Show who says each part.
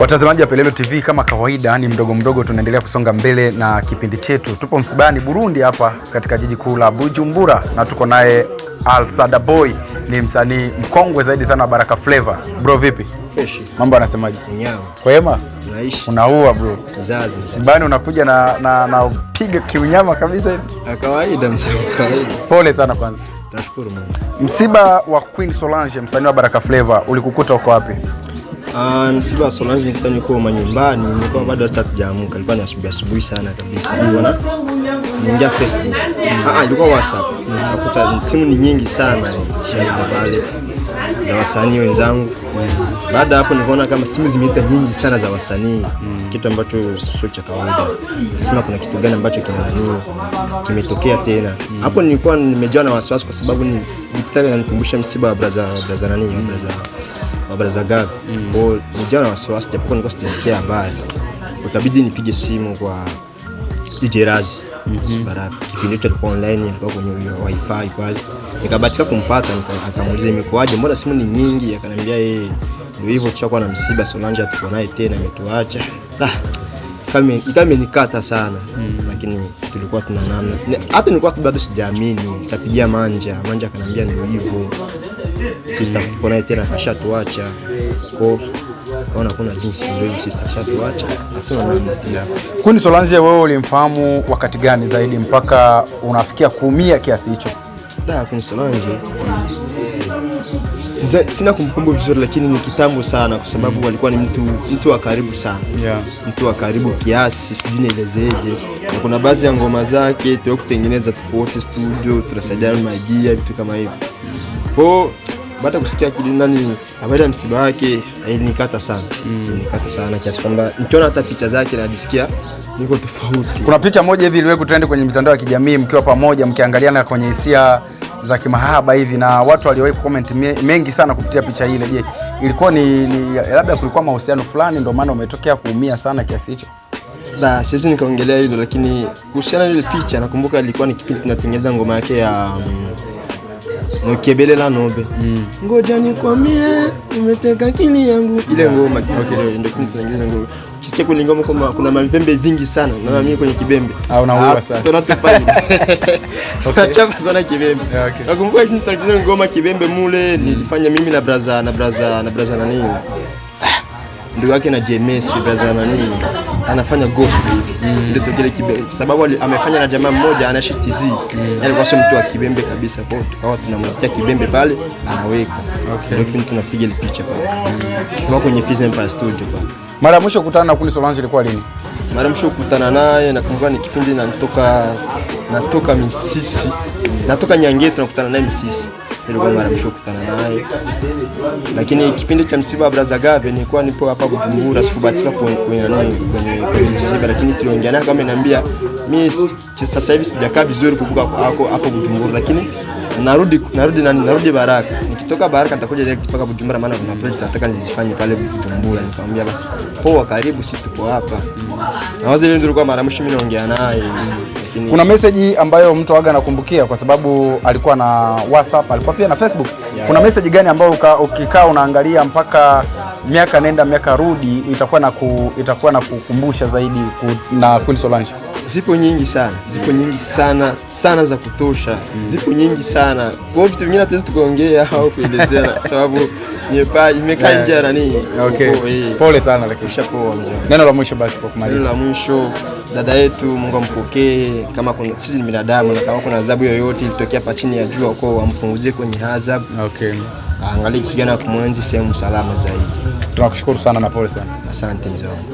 Speaker 1: Watazamaji wa Pelelo TV, kama kawaida ni mdogo mdogo tunaendelea kusonga mbele na kipindi chetu. Tupo msibani Burundi hapa katika jiji kuu la Bujumbura na tuko naye Alsada Boy, ni msanii mkongwe zaidi sana wa Baraka Flavor. Bro vipi?
Speaker 2: Fresh.
Speaker 1: Mambo anasemaje?
Speaker 2: Nyao.
Speaker 1: Kwema?
Speaker 2: Unaishi.
Speaker 1: Unaua bro.
Speaker 2: Kizazi.
Speaker 1: Msibani unakuja na piga kiunyama kabisa hivi.
Speaker 2: Kawaida msanii kawaida.
Speaker 1: Pole sana kwanza.
Speaker 2: Nashukuru Mungu.
Speaker 1: Msiba wa Queen Solange, msanii wa Baraka Flavor, ulikukuta uko wapi?
Speaker 2: Msiba wa Solange nilikuwa niko manyumbani, nilikuwa bado sijaamka, ilikuwa ni asubuhi sana kabisa. Niliona niingia Facebook. Ilikuwa WhatsApp. Nakuta simu ni nyingi sana zishaenda pale za wasanii wenzangu. Baada hapo nikaona kama simu zimeita nyingi sana za wasanii, kitu ambacho sio cha kawaida. Nasema kuna kitu gani ambacho kimetokea tena. Hapo nilikuwa nimejawa na wasiwasi kwa sababu nilitaka nikumbusha msiba wa brother Gavi. Nijawa na wasiwasi japokuwa nilikuwa sijasikia habari. Ikabidi nipige simu kwa DJ Razi. Baraka kipindi chote alikuwa online, alikuwa kwenye wifi pale. Nikabahatika kumpata, nikamuuliza imekuaje, mbona simu ni nyingi? Akaniambia ndio hivyo, tushakuwa na msiba, Solange atakuwa naye tena, ametuacha. Kama nikata sana, lakini tulikuwa tuna namna. Hata nilikuwa bado sijaamini, nikapigia Manja akaniambia ndio hivyo, sister atakuwa naye tena, kashatuacha. Kaona kuna jinsi ndio sister kashatuacha, hatuna namna tena.
Speaker 1: Queen Solange wewe ulimfahamu wakati gani zaidi mpaka unafikia kuumia kiasi hicho?
Speaker 2: Queen Solange sina kumbukumbu vizuri, lakini ni kitambo sana kwa sababu walikuwa ni mtu wa karibu sana. Mtu wa karibu kiasi, sijui nielezeje. Kuna baadhi ya ngoma zake tulikutengeneza tupote studio, tunasaidiana idea, vitu kama hivyo. Baada ya kusikia habari ya msiba wake, nikata sana. Nikata sana kiasi kwamba nikiona hata picha zake najisikia niko tofauti. Kuna picha moja hivi iliwahi kutrend kwenye mitandao ya kijamii mkiwa pamoja mkiangaliana kwenye hisia za kimahaba hivi, na watu waliwahi kucomment mengi sana kupitia picha ile. Je, ilikuwa ni labda kulikuwa mahusiano fulani ndio maana umetokea kuumia sana kiasi hicho? Siwezi nikaongelea hilo, lakini kuhusiana na ile picha nakumbuka ilikuwa ni kipindi tunatengeneza ngoma yake ya Nokebele la Nobe. Ngoja nikwambie umeteka akili yangu. Ile ngoma ndio tunatengeneza ngoma. Ukisikia kwenye ngoma kama kuna mavembe vingi sana, na mimi kwenye kibembe.
Speaker 1: Unaua sana.
Speaker 2: Tunatufanya. Chapa sana kibembe. Nakumbuka tunatengeneza ngoma kibembe mule, nilifanya mimi na brother nani? Ndio yake na JMS, brother nani? Anafanya gospel hivi. Ndio tokele kibembe. Sababu amefanya na jamaa mmoja anaishi TZ. Alikuwa sio mtu wa kibembe kabisa, kwa tukawa tunamwekea kibembe pale anaweka. Ndio kipindi tunapiga ile picha pale. Kwa kwenye Peace Empire studio pale.
Speaker 1: Mara ya mwisho kukutana na Queen Solange ilikuwa lini?
Speaker 2: Mara ya mwisho kukutana naye nakumbuka ni kipindi natoka Misisi. Natoka Nyangete tunakutana naye Misisi. Ilikuwa mara ya mwisho kukutana naye. Lakini kipindi cha msiba wa brother Gavi nilikuwa nipo hapa Bujumbura, sikubahatika kwenye msiba, lakini tuliongea naye kama ananiambia mimi sasa hivi sijakaa vizuri kuvuka hapo Bujumbura, lakini narudi Baraka. Nikitoka Baraka nitakuja direct mpaka Bujumbura, maana kuna project nataka nizifanye pale Bujumbura. Nikamwambia basi poa, karibu, sisi tuko hapa. Na wazo ile ndio ilikuwa mara mwisho mimi naongea naye.
Speaker 1: Kuna message ambayo mtu waga anakumbukia kwa sababu alikuwa na WhatsApp, alikuwa pia na Facebook. Kuna message gani ambayo ukikaa unaangalia mpaka miaka nenda miaka rudi itakuwa na kukumbusha zaidi na Queen Solange?
Speaker 2: Zipo nyingi sana za kutosha. Zipo nyingi sana. Kwa vitu vingine hatuwezi tukaongea au kuelezea sababu imekaa nje na nini.
Speaker 1: Pole sana, lakini
Speaker 2: shapoa mzee.
Speaker 1: Neno la mwisho basi kwa kumaliza.
Speaker 2: Neno la mwisho, dada yetu, Mungu ampokee. Kama sisi ni binadamu na kama kuna adhabu yoyote ilitokea hapa chini ya jua, kwa ampunguzie kwenye adhabu. Angalia jinsi gani kumwenzi sehemu salama zaidi.
Speaker 1: Tunakushukuru sana na pole sana.
Speaker 2: Asante mzee wangu.